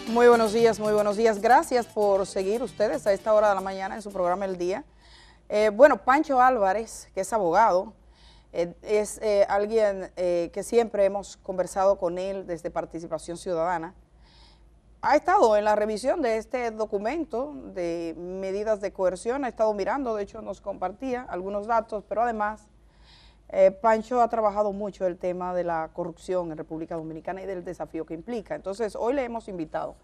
Muy buenos días, muy buenos días. Gracias por seguir ustedes a esta hora de la mañana en su programa El Día. Bueno, Pancho Álvarez, que es abogado, es alguien que siempre hemos conversado con él desde Participación Ciudadana. Ha estado en la revisión de este documento de medidas de coerción, ha estado mirando, de hecho nos compartía algunos datos, pero además Pancho ha trabajado mucho el tema de la corrupción en República Dominicana y del desafío que implica. Entonces, hoy le hemos invitado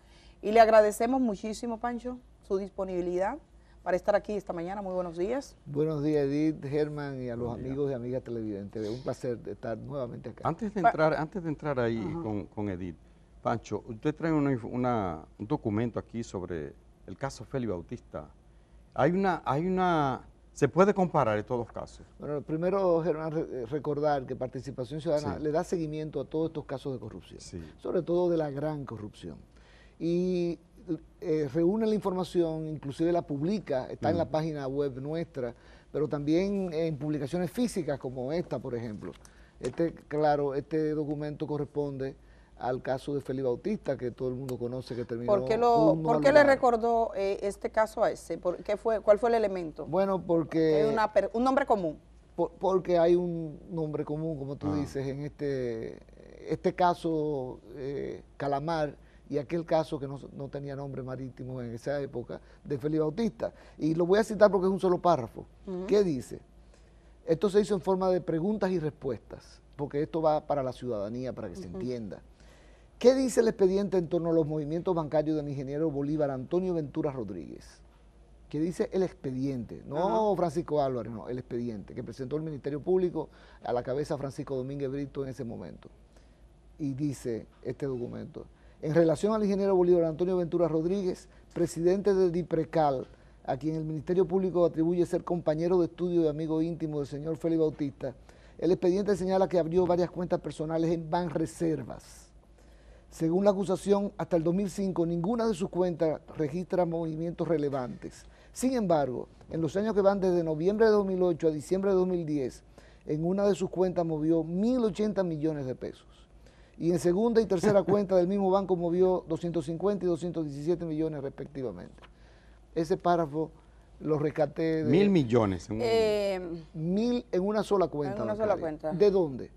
y le agradecemos muchísimo, Pancho, su disponibilidad para estar aquí esta mañana. Muy buenos días. Buenos días, Edith, Germán y a los amigos y amigas televidentes. Es un placer estar nuevamente acá. Antes de entrar ahí con Edith, Pancho, usted trae un documento aquí sobre el caso Félix Bautista. ¿Se puede comparar estos dos casos? Bueno, primero, Germán, recordar que Participación Ciudadana le da seguimiento a todos estos casos de corrupción, sobre todo de la gran corrupción. Y reúne la información, inclusive la publica, está en la página web nuestra, pero también en publicaciones físicas como esta, por ejemplo. Este documento corresponde al caso de Félix Bautista, que todo el mundo conoce, que terminó. ¿Por qué le recordó este caso a ese? ¿Cuál fue el elemento? Bueno, porque... un nombre común. Porque hay un nombre común, como tú dices, en este caso Calamar y aquel caso que no tenía nombre marítimo en esa época, de Félix Bautista. Y lo voy a citar porque es un solo párrafo. ¿Qué dice? Esto se hizo en forma de preguntas y respuestas, porque esto va para la ciudadanía, para que se entienda. ¿Qué dice el expediente en torno a los movimientos bancarios del ingeniero Bolívar Antonio Ventura Rodríguez? ¿Qué dice el expediente? No Francisco Álvarez, no, el expediente que presentó el Ministerio Público a la cabeza Francisco Domínguez Brito en ese momento. Y dice este documento: en relación al ingeniero Bolívar Antonio Ventura Rodríguez, presidente de DIPRECAL, a quien el Ministerio Público atribuye ser compañero de estudio y amigo íntimo del señor Félix Bautista, el expediente señala que abrió varias cuentas personales en Banreservas. Según la acusación, hasta el 2005 ninguna de sus cuentas registra movimientos relevantes. Sin embargo, en los años que van desde noviembre de 2008 a diciembre de 2010, en una de sus cuentas movió 1.080 millones de pesos. Y en segunda y tercera cuenta del mismo banco movió 250 y 217 millones respectivamente. Ese párrafo lo rescaté de... 1.000 millones. 1.000 en una sola cuenta. En una sola cuenta. ¿De dónde?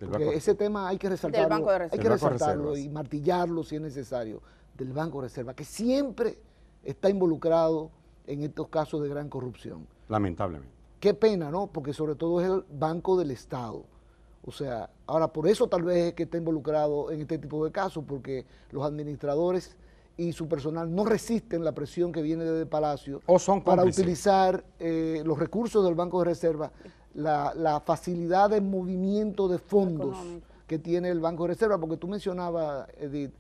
Porque ese tema hay que resaltarlo, del Banco de Reserva. hay que resaltarlo y martillarlo si es necesario, del Banco de Reserva, que siempre está involucrado en estos casos de gran corrupción. Lamentablemente. Qué pena, ¿no? Porque sobre todo es el Banco del Estado. O sea, ahora por eso tal vez es que está involucrado en este tipo de casos, porque los administradores y su personal no resisten la presión que viene desde Palacio para utilizar los recursos del Banco de Reserva, la facilidad de movimiento de fondos que tiene el Banco de Reserva, porque tú mencionabas, Edith,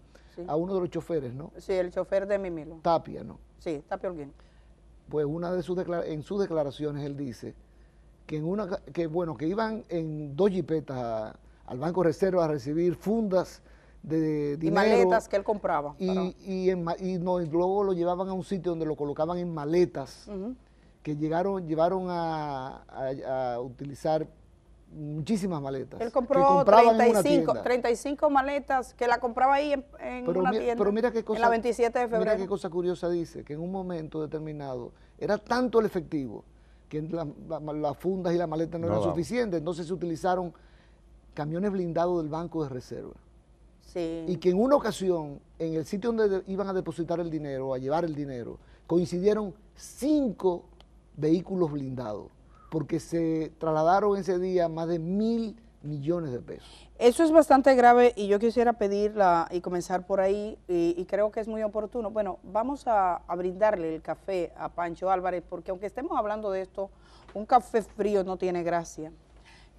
a uno de los choferes, ¿no? Sí, el chofer de Mimilo. Tapia, ¿no? Sí, Tapia Holguín. Pues en sus declaraciones él dice que que iban en 2 jipetas al Banco de Reserva a recibir fundas de dinero. Y maletas que él compraba. Y luego lo llevaban a un sitio donde lo colocaban en maletas, que llevaron a utilizar muchísimas maletas. Él compró 35 maletas que la compraba ahí en una tienda, pero mira qué cosa, en la 27 de febrero. Mira qué cosa curiosa dice, que en un momento determinado era tanto el efectivo que las fundas y las maletas no eran suficientes, entonces se utilizaron camiones blindados del Banco de Reserva. Sí. Y que en una ocasión, en el sitio donde iban a depositar el dinero, a llevar el dinero, coincidieron 5 vehículos blindados, porque se trasladaron ese día más de 1.000 millones de pesos. Eso es bastante grave y yo quisiera pedirla y comenzar por ahí, y creo que es muy oportuno. Bueno, vamos a brindarle el café a Pancho Álvarez, porque aunque estemos hablando de esto, un café frío no tiene gracia.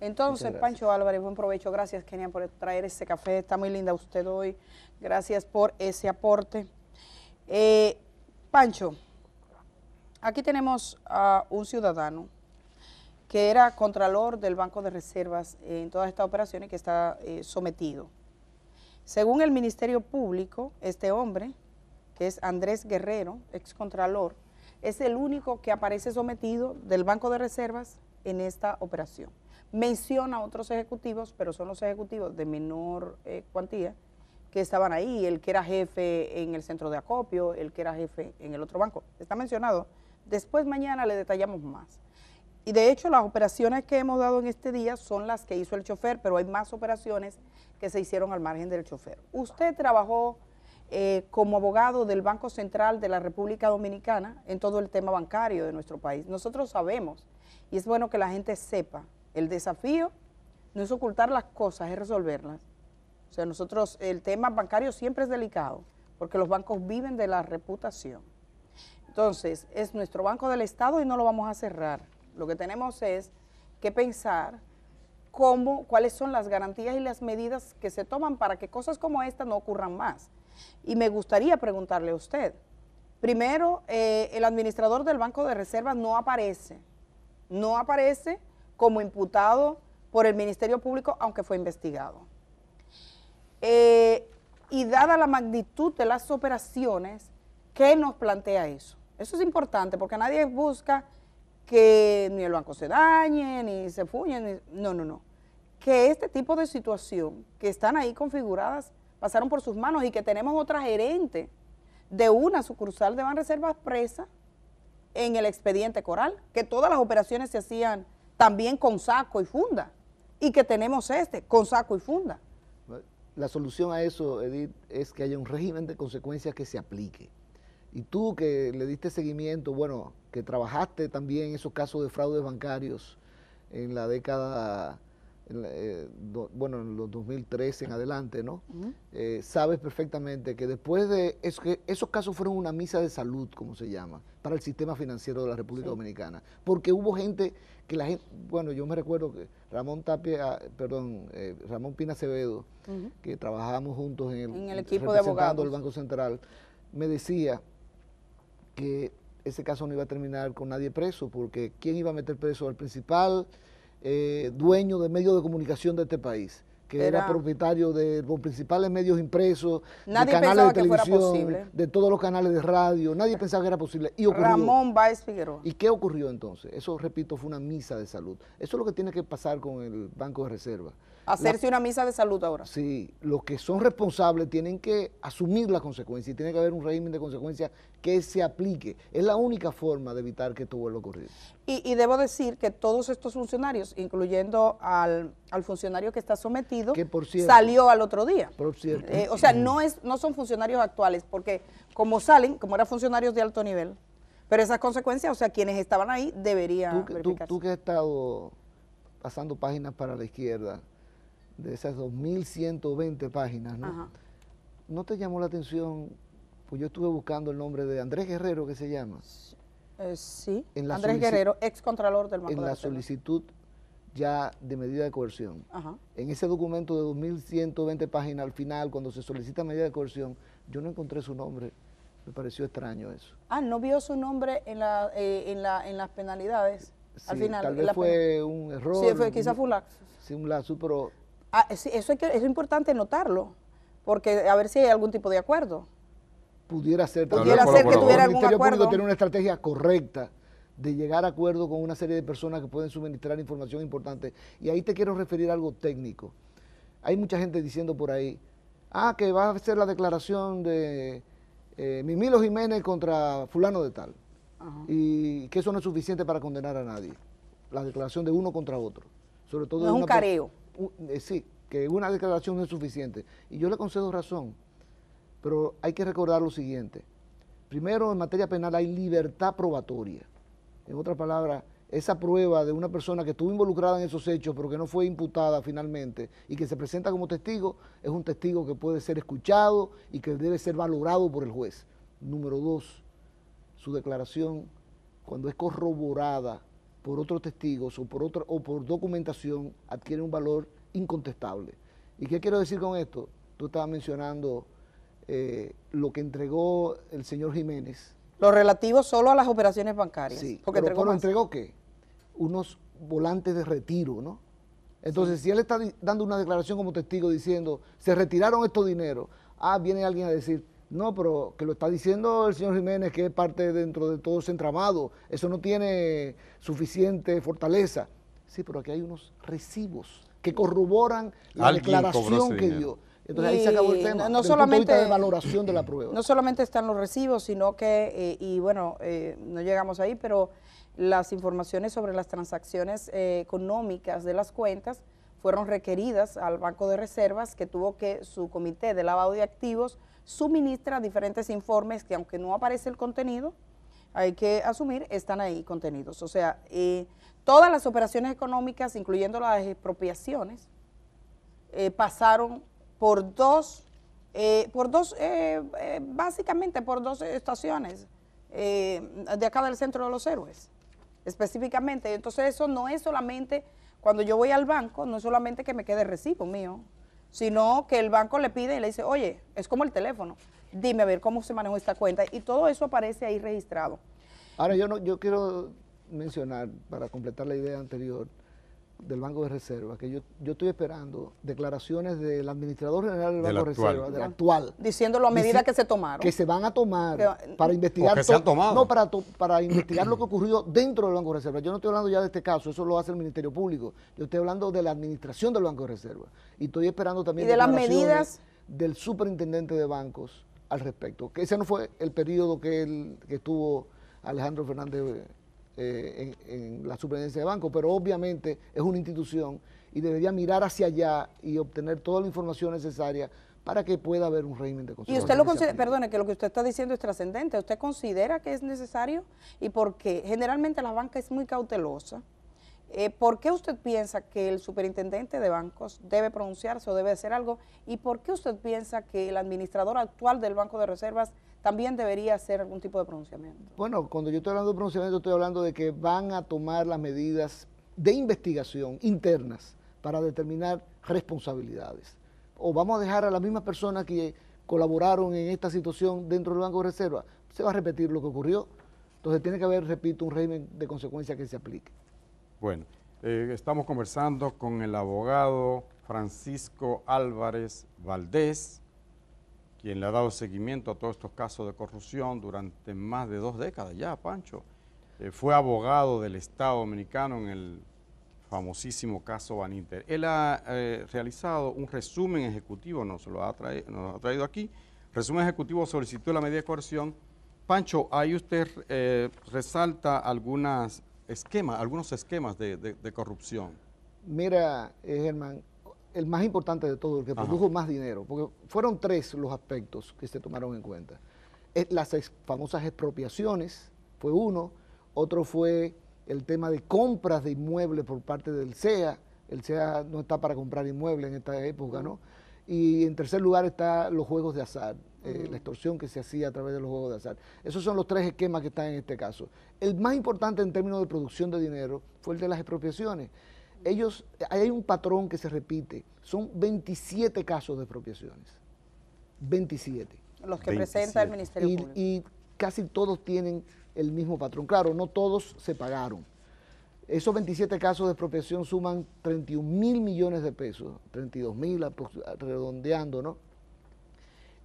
Entonces, Pancho Álvarez, buen provecho. Gracias, Kenia, por traer ese café. Está muy linda usted hoy. Gracias por ese aporte. Pancho, aquí tenemos a un ciudadano que era contralor del Banco de Reservas en todas estas operaciones, que está sometido. Según el Ministerio Público, este hombre, que es Andrés Guerrero, excontralor, es el único que aparece sometido del Banco de Reservas en esta operación. Menciona a otros ejecutivos, pero son los ejecutivos de menor cuantía que estaban ahí, el que era jefe en el centro de acopio, el que era jefe en el otro banco. Está mencionado. Después mañana le detallamos más. Y de hecho las operaciones que hemos dado en este día son las que hizo el chofer, pero hay más operaciones que se hicieron al margen del chofer. Usted trabajó como abogado del Banco Central de la República Dominicana en todo el tema bancario de nuestro país. Nosotros sabemos, y es bueno que la gente sepa, el desafío no es ocultar las cosas, es resolverlas. O sea, nosotros, el tema bancario siempre es delicado, porque los bancos viven de la reputación. Entonces, es nuestro banco del Estado y no lo vamos a cerrar. Lo que tenemos es que pensar cuáles son las garantías y las medidas que se toman para que cosas como esta no ocurran más. Y me gustaría preguntarle a usted, primero, el administrador del Banco de Reserva no aparece como imputado por el Ministerio Público, aunque fue investigado. Y dada la magnitud de las operaciones, ¿qué nos plantea eso? Eso es importante porque nadie busca que ni el banco se dañe, ni se fuñe, no. Que este tipo de situación que están ahí configuradas pasaron por sus manos y que tenemos otra gerente de una sucursal de Banreservas presa en el expediente Coral, que todas las operaciones se hacían también con saco y funda, y que tenemos con saco y funda. La solución a eso, Edith, es que haya un régimen de consecuencias que se aplique. Y tú que le diste seguimiento, bueno, que trabajaste también en esos casos de fraudes bancarios en la década, en los 2013 en adelante, ¿no? Sabes perfectamente que después de eso, que esos casos fueron una misa de salud, como se llama, para el sistema financiero de la República Dominicana. Porque hubo gente que bueno, yo me recuerdo que Ramón Pina Acevedo, que trabajábamos juntos en el equipo de abogados del Banco Central, me decía que ese caso no iba a terminar con nadie preso, porque ¿quién iba a meter preso al principal dueño de medios de comunicación de este país? Que era propietario de los principales medios impresos, nadie de canales de pensaba televisión, de todos los canales de radio, nadie pensaba que era posible. Y ocurrió. Ramón Báez Figueroa. ¿Y qué ocurrió entonces? Eso, repito, fue una misa de salud. Eso es lo que tiene que pasar con el Banco de Reserva. Hacerse una misa de salud ahora. Sí, los que son responsables tienen que asumir las consecuencias y tiene que haber un régimen de consecuencias que se aplique. Es la única forma de evitar que esto vuelva a ocurrir. Y debo decir que todos estos funcionarios, incluyendo al funcionario que está sometido, que por cierto, salió al otro día. Por cierto. O sea, no son funcionarios actuales, porque como eran funcionarios de alto nivel, pero esas consecuencias, o sea, quienes estaban ahí deberían verificarse. Tú que has estado pasando páginas para la izquierda, de esas 2.120 páginas, ¿no? Ajá. ¿No te llamó la atención? Pues yo estuve buscando el nombre de Andrés Guerrero, que se llama. Sí, Andrés Guerrero, ex contralor del Banco de En la Reserva. solicitud ya de medida de coerción. Ajá. En ese documento de 2.120 páginas, al final, cuando se solicita medida de coerción, yo no encontré su nombre. Me pareció extraño eso. ¿No vio su nombre en las penalidades? Sí, al final, tal vez fue un error. Sí, quizás fue un lapsus. Sí, un lapsus, pero... Sí, eso es importante notarlo, porque a ver si hay algún tipo de acuerdo. Pudiera ser que tuviera algún acuerdo. El Ministerio Público tiene una estrategia correcta de llegar a acuerdo con una serie de personas que pueden suministrar información importante. Y ahí te quiero referir a algo técnico. Hay mucha gente diciendo por ahí, que va a hacer la declaración de Mimilo Jiménez contra fulano de tal. Ajá. Y que eso no es suficiente para condenar a nadie. La declaración de uno contra otro. Sobre todo no es un careo. Sí, que una declaración no es suficiente. Y yo le concedo razón. Pero hay que recordar lo siguiente. Primero, en materia penal hay libertad probatoria. En otras palabras, esa prueba de una persona que estuvo involucrada en esos hechos, pero que no fue imputada finalmente, y que se presenta como testigo, es un testigo que puede ser escuchado y que debe ser valorado por el juez. Número dos, su declaración, cuando es corroborada por otros testigos o por documentación, adquiere un valor incontestable. ¿Y qué quiero decir con esto? Tú estabas mencionando lo que entregó el señor Jiménez. Lo relativo solo a las operaciones bancarias. Sí, porque pero ¿entregó qué? Unos volantes de retiro, ¿no? Entonces, si él está dando una declaración como testigo diciendo, se retiraron estos dineros, viene alguien a decir, no, pero que lo está diciendo el señor Jiménez, que es parte dentro de todo ese entramado, eso no tiene suficiente fortaleza. Sí, pero aquí hay unos recibos que corroboran la declaración que dio. Entonces ahí se acabó el tema, no desde el punto de vista solamente de valoración de la prueba. No solamente están los recibos, sino que, y bueno, no llegamos ahí, pero las informaciones sobre las transacciones económicas de las cuentas fueron requeridas al Banco de Reservas, que tuvo que, su comité de lavado de activos suministra diferentes informes que, aunque no aparece el contenido, hay que asumir, están ahí contenidos. O sea, todas las operaciones económicas, incluyendo las expropiaciones, pasaron básicamente por dos estaciones de acá del Centro de los Héroes, específicamente. Entonces eso no es solamente, cuando yo voy al banco, no es solamente que me quede el recibo mío, sino que el banco le pide y le dice, oye, es como el teléfono, dime a ver cómo se manejó esta cuenta, y todo eso aparece ahí registrado. Ahora yo quiero mencionar, para completar la idea anterior del Banco de Reserva, que yo estoy esperando declaraciones del administrador general del Banco de Reserva, del actual. Diciéndolo a medida que se tomaron. Que se van a tomar para investigar. Que se han tomado. No, para investigar lo que ocurrió dentro del Banco de Reserva. Yo no estoy hablando ya de este caso, eso lo hace el Ministerio Público. Yo estoy hablando de la administración del Banco de Reserva. Y estoy esperando también y de las medidas del superintendente de bancos al respecto. Que ese no fue el periodo que estuvo Alejandro Fernández en la superintendencia de banco, pero obviamente es una institución y debería mirar hacia allá y obtener toda la información necesaria para que pueda haber un régimen de control. Y usted lo considera, perdone, que lo que usted está diciendo es trascendente, ¿usted considera que es necesario? ¿Y por qué? Generalmente la banca es muy cautelosa. ¿Por qué usted piensa que el superintendente de bancos debe pronunciarse o debe hacer algo? ¿Y por qué usted piensa que el administrador actual del Banco de Reservas también debería hacer algún tipo de pronunciamiento? Bueno, cuando yo estoy hablando de pronunciamiento, estoy hablando de que van a tomar las medidas de investigación internas para determinar responsabilidades. O vamos a dejar a las mismas personas que colaboraron en esta situación dentro del Banco de Reserva, se va a repetir lo que ocurrió. Entonces tiene que haber, repito, un régimen de consecuencia que se aplique. Bueno, estamos conversando con el abogado Francisco Álvarez Valdés, quien le ha dado seguimiento a todos estos casos de corrupción durante más de 2 décadas ya, Pancho. Fue abogado del Estado Dominicano en el famosísimo caso Baninter. Él ha realizado un resumen ejecutivo, nos ha traído aquí, resumen ejecutivo, solicitó la medida de coerción. Pancho, ahí usted resalta algunos esquemas de corrupción. Mira, Germán, el más importante de todo, el que produjo más dinero, porque fueron 3 los aspectos que se tomaron en cuenta. Las famosas expropiaciones fue uno, otro fue el tema de compras de inmuebles por parte del CEA. El CEA no está para comprar inmuebles en esta época, ¿no? Y en tercer lugar está los juegos de azar, la extorsión que se hacía a través de los juegos de azar. Esos son los 3 esquemas que están en este caso. El más importante en términos de producción de dinero fue el de las expropiaciones. Hay un patrón que se repite, son 27 casos de expropiaciones, 27. Los que presenta el Ministerio Público. Y casi todos tienen el mismo patrón. Claro, no todos se pagaron. Esos 27 casos de expropiación suman 31.000 millones de pesos, 32.000 redondeando, ¿no?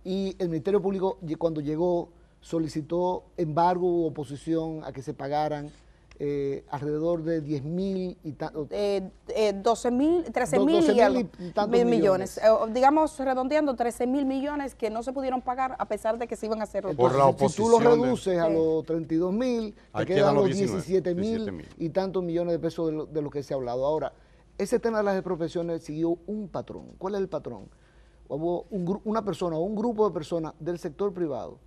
Y el Ministerio Público, cuando llegó, solicitó embargo u oposición a que se pagaran alrededor de 10.000 y 13.000 millones. Digamos, redondeando, 13.000 millones que no se pudieron pagar a pesar de que se iban a hacer otros. Por la oposición. Si tú lo reduces a los 32.000, te quedan los 17.000 y tantos millones de pesos de lo que se ha hablado. Ahora, ese tema de las expropiaciones siguió un patrón. ¿Cuál es el patrón? Hubo una persona o un grupo de personas del sector privado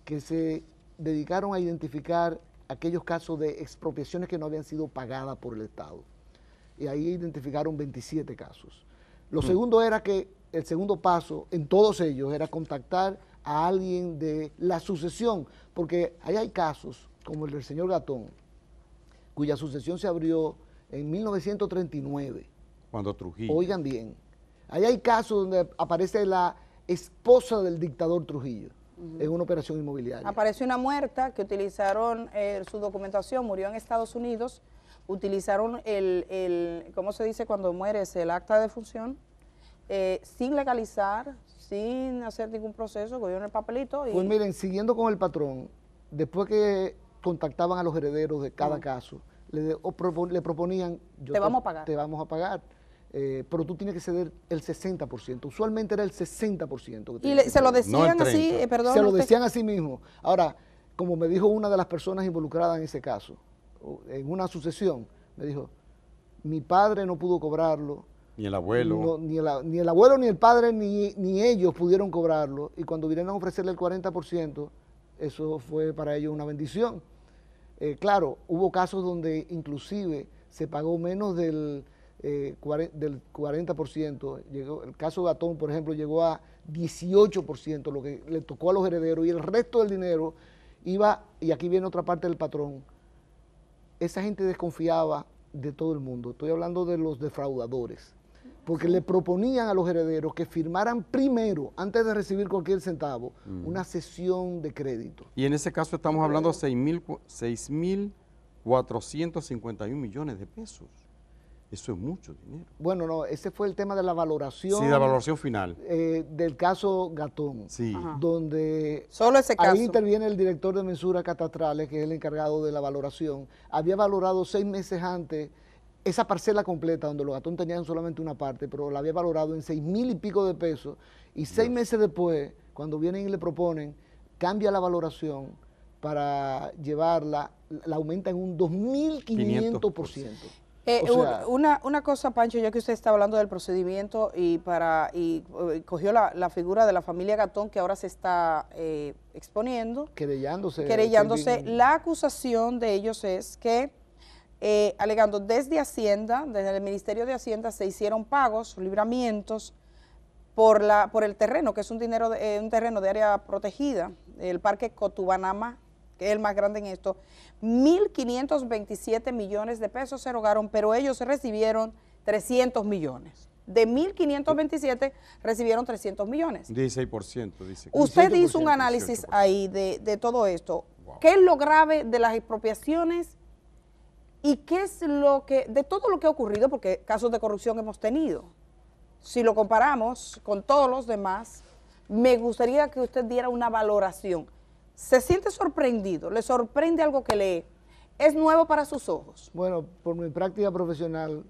que se dedicaron a identificar aquellos casos de expropiaciones que no habían sido pagadas por el Estado. Y ahí identificaron 27 casos. Lo segundo era que el segundo paso en todos ellos era contactar a alguien de la sucesión, porque ahí hay casos, como el del señor Gatón, cuya sucesión se abrió en 1939. Cuando Trujillo. Oigan bien, ahí hay casos donde aparece la esposa del dictador Trujillo. En una operación inmobiliaria. Apareció una muerta que utilizaron su documentación, murió en Estados Unidos, utilizaron ¿cómo se dice cuando mueres? El acta de defunción, sin legalizar, sin hacer ningún proceso, cogieron el papelito. Pues miren, siguiendo con el patrón, después que contactaban a los herederos de cada caso, le proponían, te vamos a pagar. Te vamos a pagar. pero tú tienes que ceder el 60%. Usualmente era el 60%. Y se lo decían No el así, 30. perdón. Se lo decían a sí mismo. Ahora, como me dijo una de las personas involucradas en ese caso, en una sucesión, me dijo, mi padre no pudo cobrarlo. Ni el abuelo. Ni el abuelo, ni el padre, ni ellos pudieron cobrarlo. Y cuando vinieron a ofrecerle el 40%, eso fue para ellos una bendición. Claro, hubo casos donde inclusive se pagó menos del 40%. El caso de Gatón, por ejemplo, llegó a 18%, lo que le tocó a los herederos, y el resto del dinero iba, y aquí viene otra parte del patrón, esa gente desconfiaba de todo el mundo. Estoy hablando de los defraudadores, porque le proponían a los herederos que firmaran primero, antes de recibir cualquier centavo, una cesión de crédito. Y en ese caso estamos hablando de 6.451 millones de pesos. Eso es mucho dinero. Bueno, no, ese fue el tema de la valoración. Sí, de la valoración final. Del caso Gatón. Sí. Donde solo ese caso. Ahí interviene el director de mensuras catastrales, que es el encargado de la valoración. Había valorado 6 meses antes esa parcela completa, donde los Gatón tenían solamente una parte, pero la había valorado en 6,000 y pico de pesos. Y 6 meses después, cuando vienen y le proponen, cambia la valoración para llevarla, la aumenta en un 2.500%. Una cosa, Pancho, ya que usted está hablando del procedimiento y cogió la figura de la familia Gatón, que ahora se está exponiendo. Querellándose. La acusación de ellos es que, alegando desde Hacienda, desde el Ministerio de Hacienda, se hicieron pagos, libramientos, por el terreno, que es un terreno de área protegida, el Parque Cotubanama, que es el más grande en esto. 1.527 millones de pesos se erogaron, pero ellos recibieron 300 millones. De 1.527 recibieron 300 millones. 16%, dice. Usted hizo un análisis 18%. Ahí de todo esto. Wow. ¿Qué es lo grave de las expropiaciones y qué es de todo lo que ha ocurrido? Porque casos de corrupción hemos tenido. Si lo comparamos con todos los demás, me gustaría que usted diera una valoración. ¿Se siente sorprendido? ¿Le sorprende algo que lee? ¿Es nuevo para sus ojos? Bueno, por mi práctica profesional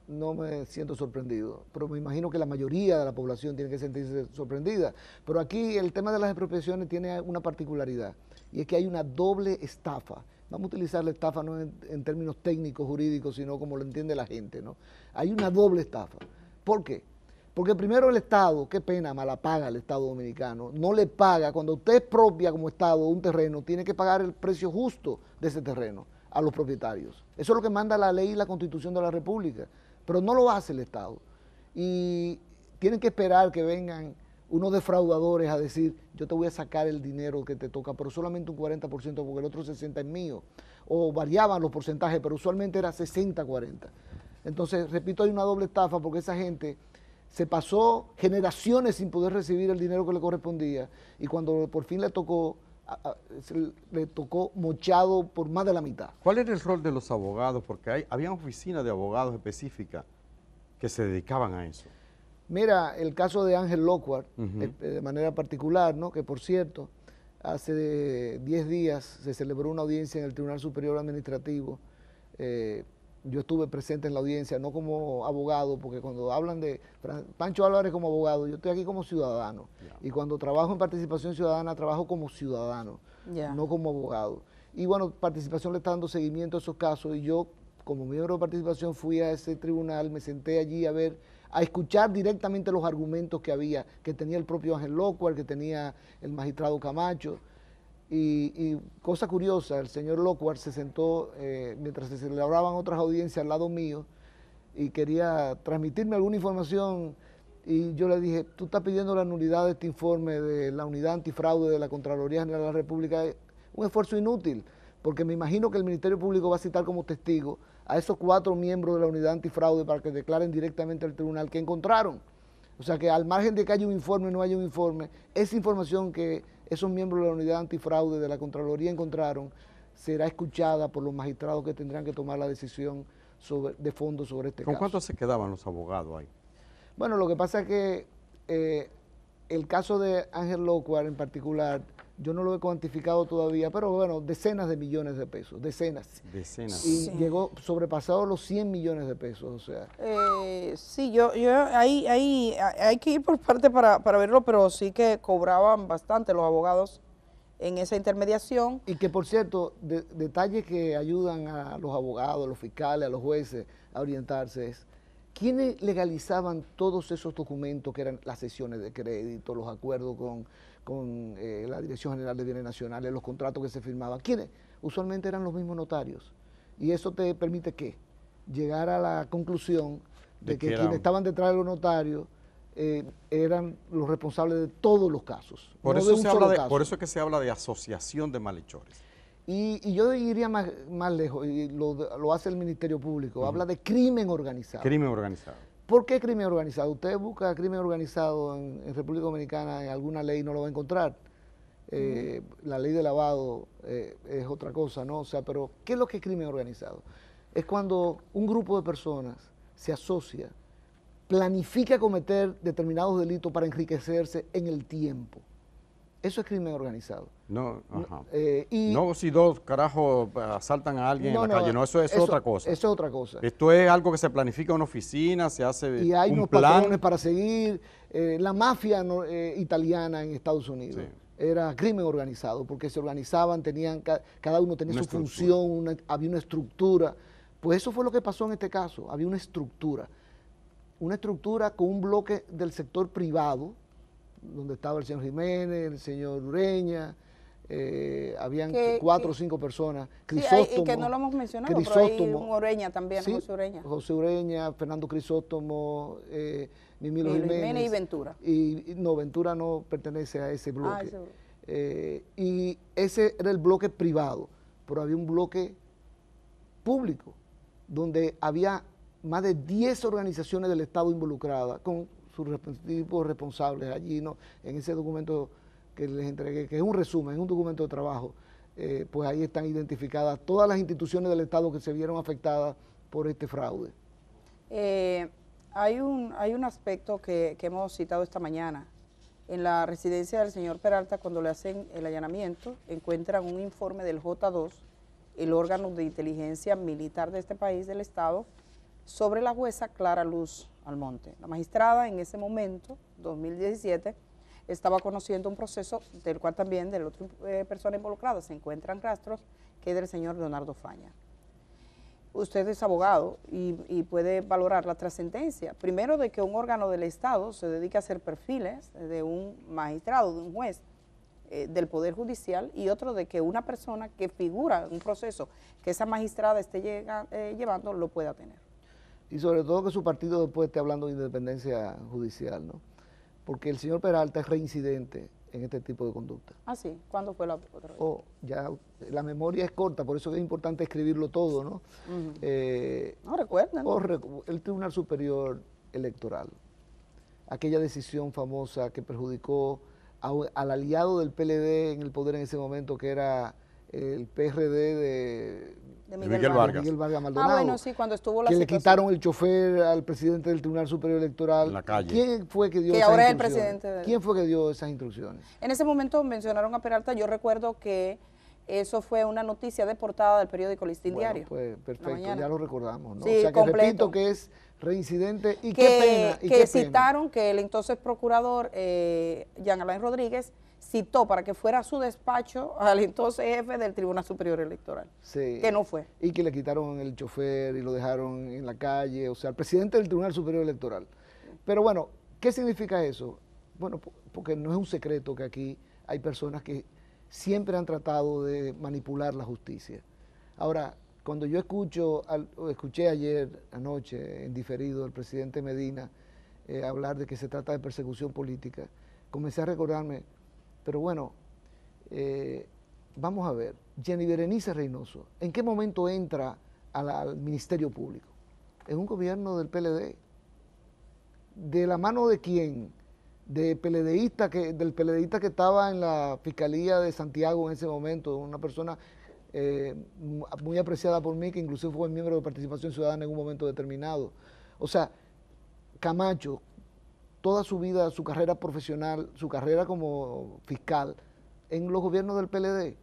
no me siento sorprendido, pero me imagino que la mayoría de la población tiene que sentirse sorprendida. Pero aquí el tema de las expropiaciones tiene una particularidad, y es que hay una doble estafa. Vamos a utilizar la estafa no en términos técnicos, jurídicos, sino como lo entiende la gente, ¿no? Hay una doble estafa. ¿Por qué? Porque primero el Estado, qué pena, mala paga el Estado dominicano, no le paga, cuando usted expropia como Estado un terreno, tiene que pagar el precio justo de ese terreno a los propietarios. Eso es lo que manda la ley y la Constitución de la República, pero no lo hace el Estado. Y tienen que esperar que vengan unos defraudadores a decir, yo te voy a sacar el dinero que te toca, pero solamente un 40% porque el otro 60% es mío. O variaban los porcentajes, pero usualmente era 60-40. Entonces, repito, hay una doble estafa porque esa gente se pasó generaciones sin poder recibir el dinero que le correspondía, y cuando por fin le tocó mochado por más de la mitad. ¿Cuál era el rol de los abogados? Porque había oficinas de abogados específicas que se dedicaban a eso. Mira, el caso de Ángel Lockhart, de manera particular, ¿no? Que por cierto, hace 10 días se celebró una audiencia en el Tribunal Superior Administrativo. Yo estuve presente en la audiencia, no como abogado, porque cuando hablan de Pancho Álvarez como abogado, yo estoy aquí como ciudadano. Yeah. Y cuando trabajo en Participación Ciudadana, trabajo como ciudadano, no como abogado. Y bueno, Participación le está dando seguimiento a esos casos, y yo, como miembro de Participación, fui a ese tribunal, me senté allí a escuchar directamente los argumentos que tenía el propio Ángel Lockhart, que tenía el magistrado Camacho. Y cosa curiosa, el señor Lockhart se sentó mientras se celebraban otras audiencias al lado mío y quería transmitirme alguna información, y yo le dije, tú estás pidiendo la nulidad de este informe de la Unidad Antifraude de la Contraloría General de la República, un esfuerzo inútil, porque me imagino que el Ministerio Público va a citar como testigo a esos 4 miembros de la Unidad Antifraude para que declaren directamente al tribunal que encontraron. O sea que al margen de que haya un informe o no haya un informe, esa información que esos miembros de la Unidad Antifraude de la Contraloría encontraron será escuchada por los magistrados que tendrán que tomar la decisión de fondo sobre este caso. ¿Con cuánto se quedaban los abogados ahí? Bueno, lo que pasa es que el caso de Ángel Lockhart en particular yo no lo he cuantificado todavía, pero bueno, decenas de millones de pesos, decenas. Decenas. Y Sí. llegó sobrepasado los 100 millones de pesos, o sea. Sí, yo ahí hay que ir por parte para verlo, pero sí que cobraban bastante los abogados en esa intermediación. Y que, por cierto, detalles que ayudan a los abogados, a los fiscales, a los jueces a orientarse es, ¿quiénes legalizaban todos esos documentos que eran las sesiones de crédito, los acuerdos con la Dirección General de Bienes Nacionales, los contratos que se firmaban? ¿Quiénes? Usualmente eran los mismos notarios. Y eso te permite, ¿qué? Llegar a la conclusión de que quienes estaban detrás de los notarios eran los responsables de todos los casos. Por, no eso de un se solo habla caso. por eso es que se habla de asociación de malhechores. Y yo iría más lejos, y lo hace el Ministerio Público, habla de crimen organizado. Crimen organizado. ¿Por qué crimen organizado? Usted busca crimen organizado en República Dominicana, en alguna ley no lo va a encontrar. La ley de lavado es otra cosa, ¿no? O sea, pero ¿qué es lo que es crimen organizado? Es cuando un grupo de personas se asocia, planifica cometer determinados delitos para enriquecerse en el tiempo. Eso es crimen organizado. No, ajá. Y No si dos carajos asaltan a alguien en la calle, no, eso es otra cosa. Eso es otra cosa. Esto es algo que se planifica en una oficina, se hace Y hay un unos plan. patrones para seguir. La mafia italiana en Estados Unidos Sí. era crimen organizado, porque se organizaban, cada uno tenía Una su función, había una estructura. Pues eso fue lo que pasó en este caso, había una estructura con un bloque del sector privado, donde estaba el señor Jiménez, el señor Ureña, habían 4 o 5 personas, Crisóstomo. Sí, y que no lo hemos mencionado, pero hay un Ureña también, sí, José Ureña. José Ureña, Fernando Crisóstomo, Mimilo Jiménez. Y Ventura. No, Ventura no pertenece a ese bloque. Ese bloque. Y ese era el bloque privado, pero había un bloque público, donde había más de 10 organizaciones del Estado involucradas, con sus respectivos responsables allí, ¿no? En ese documento que les entregué, que es un resumen, es un documento de trabajo, pues ahí están identificadas todas las instituciones del Estado que se vieron afectadas por este fraude. Hay un aspecto que hemos citado esta mañana. En la residencia del señor Peralta, cuando le hacen el allanamiento, encuentran un informe del J2, el órgano de inteligencia militar de este país, del Estado, sobre la jueza Clara Luz Almonte. La magistrada en ese momento, 2017, estaba conociendo un proceso del cual también de la otra persona involucrada se encuentran rastros, que es del señor Leonardo Faña. Usted es abogado y puede valorar la trascendencia, primero de que un órgano del Estado se dedique a hacer perfiles de un magistrado, de un juez del Poder Judicial, y otro de que una persona que figura en un proceso que esa magistrada esté llevando lo pueda tener. Y sobre todo que su partido después esté hablando de independencia judicial, ¿no? Porque el señor Peralta es reincidente en este tipo de conducta. Ah, sí. ¿Cuándo fue la otra vez? Ya la memoria es corta, por eso es importante escribirlo todo, ¿no? No recuerdan. El Tribunal Superior Electoral, aquella decisión famosa que perjudicó al aliado del PLD en el poder en ese momento, que era el PRD de Miguel Vargas. Miguel Vargas Maldonado. Ah, bueno, sí, cuando estuvo la que situación. le quitaron el chofer al presidente del Tribunal Superior Electoral. En la calle. ¿Quién fue que dio Que esas ahora es el instrucciones? presidente de... ¿Quién fue que dio esas instrucciones? En ese momento mencionaron a Peralta. Yo recuerdo que eso fue una noticia de portada del periódico Listín Diario. Pues perfecto, ya lo recordamos, ¿no? Sí, o sea que completo. repito que es reincidente y qué pena. Que citaron que el entonces procurador Jean Alain Rodríguez citó para que fuera a su despacho al entonces jefe del Tribunal Superior Electoral, Sí. que no fue. Y que le quitaron el chofer y lo dejaron en la calle, o sea, al presidente del Tribunal Superior Electoral. Pero bueno, ¿qué significa eso? Bueno, porque no es un secreto que aquí hay personas que siempre han tratado de manipular la justicia. Ahora, cuando yo escuché ayer, anoche, en diferido, al presidente Medina hablar de que se trata de persecución política, comencé a recordarme, pero bueno, vamos a ver, Jenny Berenice Reynoso, ¿en qué momento entra al Ministerio Público? En un gobierno del PLD. ¿De la mano de quién? Del PLDista que estaba en la Fiscalía de Santiago en ese momento, una persona muy apreciada por mí, que inclusive fue miembro de Participación Ciudadana en un momento determinado. O sea, Camacho, toda su vida, su carrera profesional, su carrera como fiscal, en los gobiernos del PLD.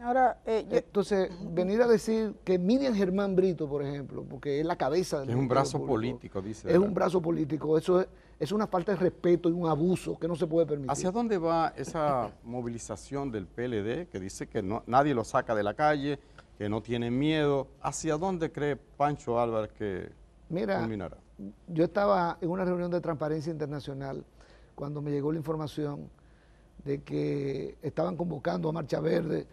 Ahora, Entonces, venir a decir que Miriam Germán Brito, por ejemplo, porque es la cabeza del es un Ministerio brazo Público, político, dice. es ¿verdad? un brazo político, eso es una falta de respeto y un abuso que no se puede permitir. ¿Hacia dónde va esa movilización del PLD que dice que nadie lo saca de la calle, que no tiene miedo? ¿Hacia dónde cree Pancho Álvarez que culminará? Yo estaba en una reunión de Transparencia Internacional cuando me llegó la información de que estaban convocando a Marcha Verde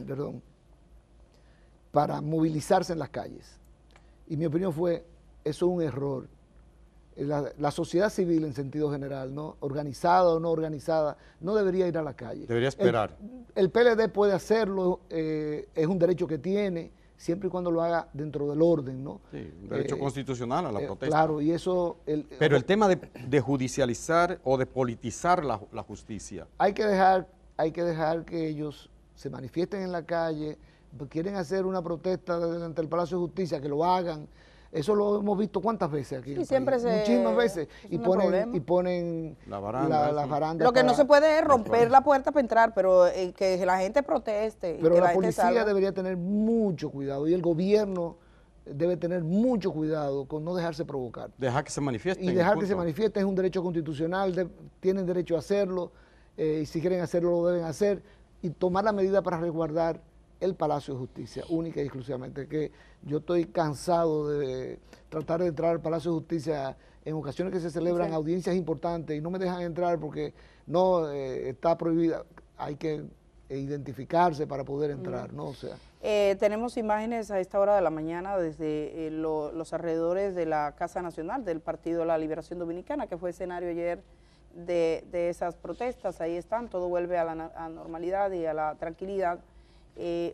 perdón, para movilizarse en las calles. Y mi opinión fue, eso es un error. La sociedad civil en sentido general, ¿no? Organizada o no organizada, no debería ir a la calle. Debería esperar. El PLD puede hacerlo, es un derecho que tiene, siempre y cuando lo haga dentro del orden, ¿no? Sí, un derecho constitucional a la protesta. Claro, y eso... Pero el tema de judicializar o de politizar la justicia. Hay que dejar que ellos se manifiesten en la calle, quieren hacer una protesta delante del Palacio de Justicia, que lo hagan. Eso lo hemos visto cuántas veces aquí. Sí, siempre muchísimas veces. Y problema. ponen La baranda. la baranda. Lo que no se puede es romper la puerta para entrar, pero que la gente proteste. Pero que la gente policía salga. debería tener mucho cuidado y el gobierno debe tener mucho cuidado con no dejarse provocar. Dejar que se manifiesten. Y dejar que punto. se manifieste es un derecho constitucional, tienen derecho a hacerlo, y si quieren hacerlo lo deben hacer, y tomar la medida para resguardar el Palacio de Justicia, única y exclusivamente, que yo estoy cansado de tratar de entrar al Palacio de Justicia en ocasiones que se celebran audiencias importantes y no me dejan entrar porque no está prohibida, hay que identificarse para poder entrar, ¿no? O sea, tenemos imágenes a esta hora de la mañana desde los alrededores de la Casa Nacional del Partido de la Liberación Dominicana, que fue escenario ayer de esas protestas. Ahí están, todo vuelve a la normalidad y a la tranquilidad.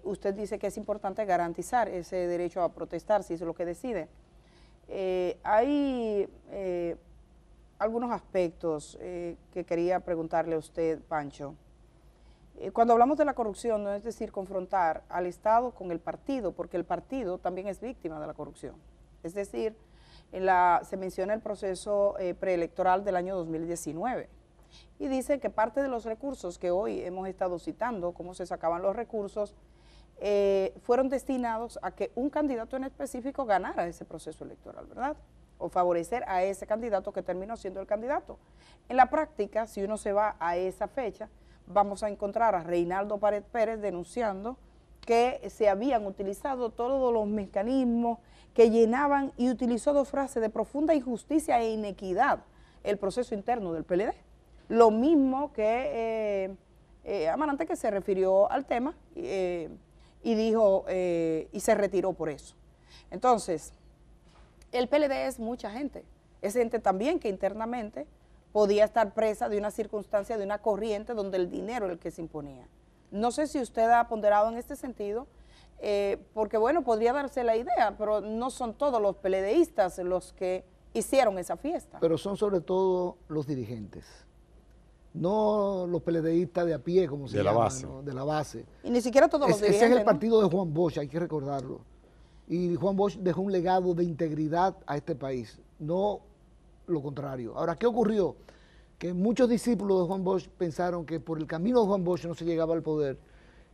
Usted dice que es importante garantizar ese derecho a protestar, si eso es lo que decide. Hay algunos aspectos que quería preguntarle a usted, Pancho. Cuando hablamos de la corrupción, no es decir confrontar al Estado con el partido, porque el partido también es víctima de la corrupción. Es decir, se menciona el proceso preelectoral del año 2019 y dice que parte de los recursos que hoy hemos estado citando, cómo se sacaban los recursos, fueron destinados a que un candidato en específico ganara ese proceso electoral, ¿verdad? O favorecer a ese candidato que terminó siendo el candidato. En la práctica, si uno se va a esa fecha, vamos a encontrar a Reinaldo Pared Pérez denunciando que se habían utilizado todos los mecanismos que llenaban y utilizó dos frases de profunda injusticia e inequidad el proceso interno del PLD. Lo mismo que Amarante, que se refirió al tema y dijo y se retiró por eso. Entonces, el PLD es mucha gente, es gente también que internamente podía estar presa de una circunstancia, de una corriente donde el dinero era el que se imponía. No sé si usted ha ponderado en este sentido, porque bueno, podría darse la idea, pero no son todos los PLDistas los que hicieron esa fiesta. pero son sobre todo los dirigentes, no los PLDistas de a pie, como se llama, ¿no? De la base. Y ni siquiera todos los dirigentes. Ese es el ¿no? partido de Juan Bosch, hay que recordarlo. Y Juan Bosch dejó un legado de integridad a este país, no lo contrario. Ahora, ¿qué ocurrió? Que muchos discípulos de Juan Bosch pensaron que por el camino de Juan Bosch no se llegaba al poder,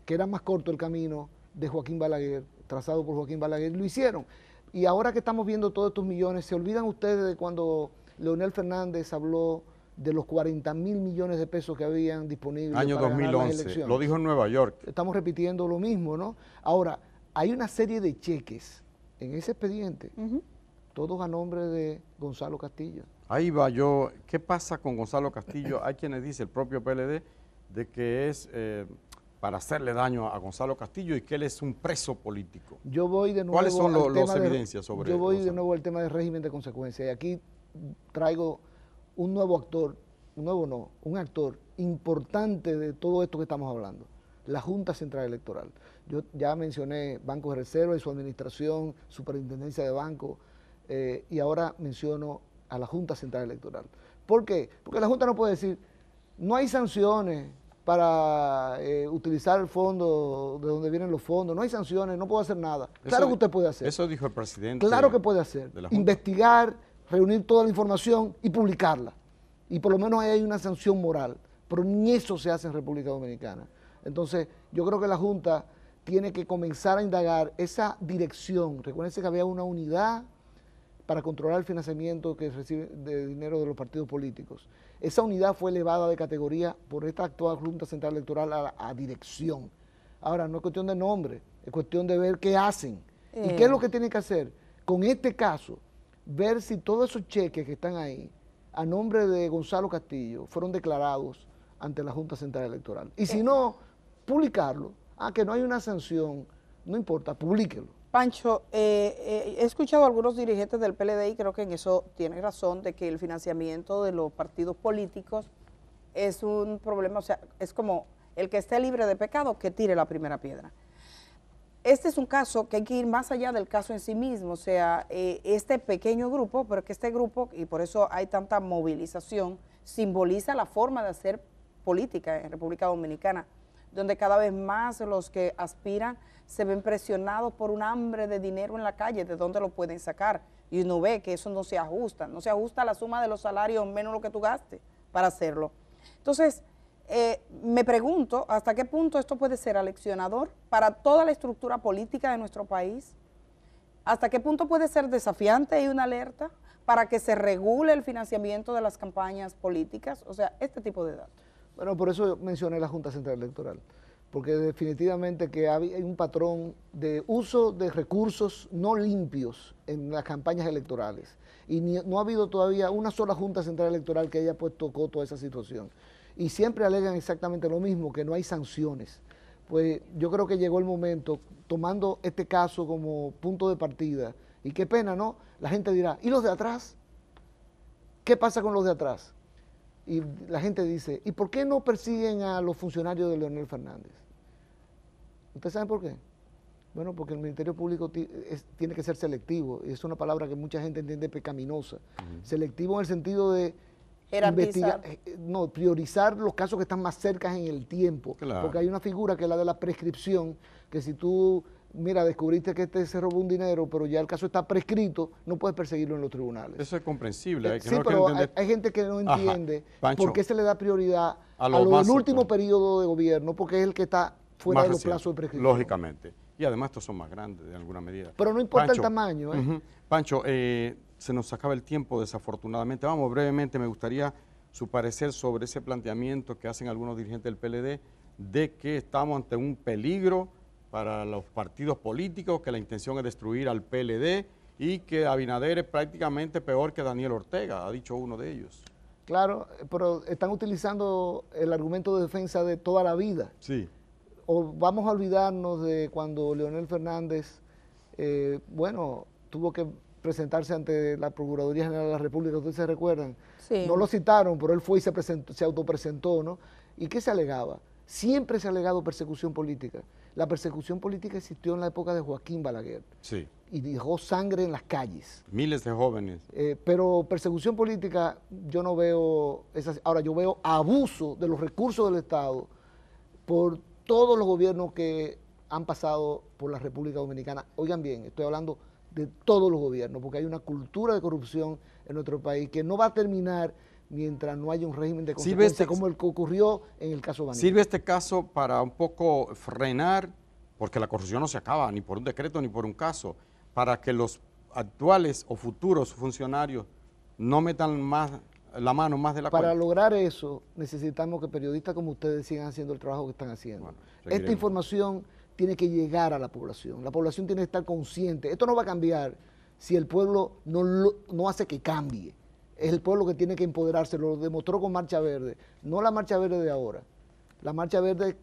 que era más corto el camino de Joaquín Balaguer, trazado por Joaquín Balaguer, y lo hicieron. Y ahora que estamos viendo todos estos millones, ¿se olvidan ustedes de cuando Leonel Fernández habló de los 40.000 millones de pesos que habían disponibles Año para ganar las 2011, elecciones? lo dijo en Nueva York. Estamos repitiendo lo mismo, ¿no? Ahora, hay una serie de cheques en ese expediente, todos a nombre de Gonzalo Castillo. Ahí va yo. ¿Qué pasa con Gonzalo Castillo? Hay quienes dicen, el propio PLD, de que es para hacerle daño a Gonzalo Castillo y que él es un preso político. Yo voy de nuevo. ¿Cuáles son al las tema evidencias sobre Yo voy de Gonzalo? nuevo al tema del régimen de consecuencia. Y aquí traigo un nuevo actor, un actor importante de todo esto que estamos hablando, la Junta Central Electoral. Yo ya mencioné Banco de Reserva y su administración, Superintendencia de Banco, y ahora menciono a la Junta Central Electoral. ¿Por qué? Porque la Junta no puede decir, no hay sanciones para utilizar el fondo, de donde vienen los fondos, no hay sanciones, no puedo hacer nada. Claro que usted puede hacer. Eso dijo el presidente. Claro que puede hacer. de la Junta. Investigar, reunir toda la información y publicarla. Y por lo menos ahí hay una sanción moral. Pero ni eso se hace en República Dominicana. Entonces, yo creo que la Junta tiene que comenzar a indagar esa dirección. Recuérdense que había una unidad para controlar el financiamiento que recibe de dinero de los partidos políticos. Esa unidad fue elevada de categoría por esta actual Junta Central Electoral a dirección. Ahora, no es cuestión de nombre, es cuestión de ver qué hacen. ¿Y qué es lo que tienen que hacer? Con este caso, ver si todos esos cheques que están ahí, a nombre de Gonzalo Castillo, fueron declarados ante la Junta Central Electoral. Y si no, publicarlo. Que no hay una sanción, no importa, publíquelo. Pancho, he escuchado a algunos dirigentes del PLD y creo que en eso tiene razón, de que el financiamiento de los partidos políticos es un problema, o sea, es como el que esté libre de pecado que tire la primera piedra. Este es un caso que hay que ir más allá del caso en sí mismo, o sea, este pequeño grupo, pero que este grupo, y por eso hay tanta movilización, simboliza la forma de hacer política en República Dominicana, donde cada vez más los que aspiran se ven presionados por un hambre de dinero en la calle, de dónde lo pueden sacar, y uno ve que eso no se ajusta a la suma de los salarios menos lo que tú gastes para hacerlo. Entonces, me pregunto hasta qué punto esto puede ser aleccionador para toda la estructura política de nuestro país, hasta qué punto puede ser desafiante y una alerta para que se regule el financiamiento de las campañas políticas, o sea, este tipo de datos. Bueno, por eso mencioné la Junta Central Electoral, porque definitivamente que hay un patrón de uso de recursos no limpios en las campañas electorales, y no ha habido todavía una sola Junta Central Electoral que haya puesto coto a esa situación. Y siempre alegan exactamente lo mismo, que no hay sanciones. Pues yo creo que llegó el momento, tomando este caso como punto de partida, y qué pena, ¿no? La gente dirá, ¿y los de atrás? ¿Qué pasa con los de atrás? Y la gente dice, ¿y por qué no persiguen a los funcionarios de Leonel Fernández? ¿Ustedes saben por qué? Bueno, porque el Ministerio Público tiene que ser selectivo, y es una palabra que mucha gente entiende pecaminosa. Selectivo en el sentido de priorizar los casos que están más cerca en el tiempo, claro. Porque hay una figura que es la de la prescripción, que si tú, mira, descubriste que se robó un dinero, pero ya el caso está prescrito, no puedes perseguirlo en los tribunales. Eso es comprensible. Sí, pero hay gente que no entiende por qué se le da prioridad a lo del último periodo de gobierno, porque es el que está fuera de los plazos de prescripción. Lógicamente. Y además estos son más grandes de alguna medida. Pero no importa el tamaño. Pancho, se nos acaba el tiempo desafortunadamente. Vamos, brevemente, me gustaría su parecer sobre ese planteamiento que hacen algunos dirigentes del PLD de que estamos ante un peligro para los partidos políticos, que la intención es destruir al PLD y que Abinader es prácticamente peor que Daniel Ortega, ha dicho uno de ellos. Claro, pero están utilizando el argumento de defensa de toda la vida. Sí. O vamos a olvidarnos de cuando Leonel Fernández, tuvo que presentarse ante la Procuraduría General de la República, ustedes se recuerdan. Sí. No lo citaron, pero él fue y se autopresentó, ¿no? ¿Y qué se alegaba? Siempre se ha alegado persecución política. La persecución política existió en la época de Joaquín Balaguer. Sí. Y dejó sangre en las calles. Miles de jóvenes. Pero persecución política yo no veo ahora yo veo abuso de los recursos del Estado por todos los gobiernos que han pasado por la República Dominicana. Oigan bien, estoy hablando de todos los gobiernos, porque hay una cultura de corrupción en nuestro país que no va a terminar mientras no haya un régimen de consecuencia como el que ocurrió en el caso Baní. ¿Sirve este caso para un poco frenar, porque la corrupción no se acaba ni por un decreto ni por un caso, para que los actuales o futuros funcionarios no metan la mano más de la cuenta? Para lograr eso necesitamos que periodistas como ustedes sigan haciendo el trabajo que están haciendo. Bueno, esta información tiene que llegar a la población tiene que estar consciente. Esto no va a cambiar si el pueblo no hace que cambie. Es el pueblo que tiene que empoderarse, lo demostró con Marcha Verde, no la Marcha Verde de ahora, la Marcha Verde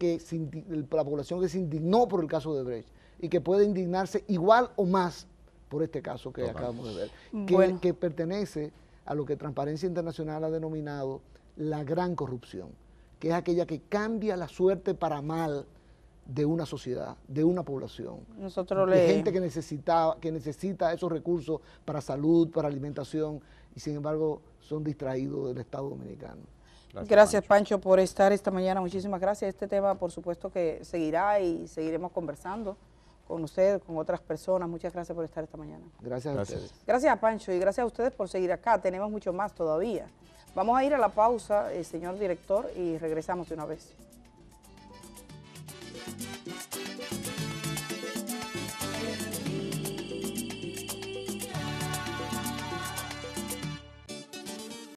la población que se indignó por el caso de Brecht y que puede indignarse igual o más por este caso que acabamos de ver, que pertenece a lo que Transparencia Internacional ha denominado la gran corrupción, que es aquella que cambia la suerte para mal de una sociedad, de una población, de gente que necesita esos recursos para salud, para alimentación, y sin embargo son distraídos del Estado Dominicano. Gracias, Pancho, por estar esta mañana. Muchísimas gracias. Este tema, por supuesto, que seguirá y seguiremos conversando con usted, con otras personas. Muchas gracias por estar esta mañana. Gracias a ustedes. Gracias a Pancho y gracias a ustedes por seguir acá. Tenemos mucho más todavía. Vamos a ir a la pausa, señor director, y regresamos de una vez.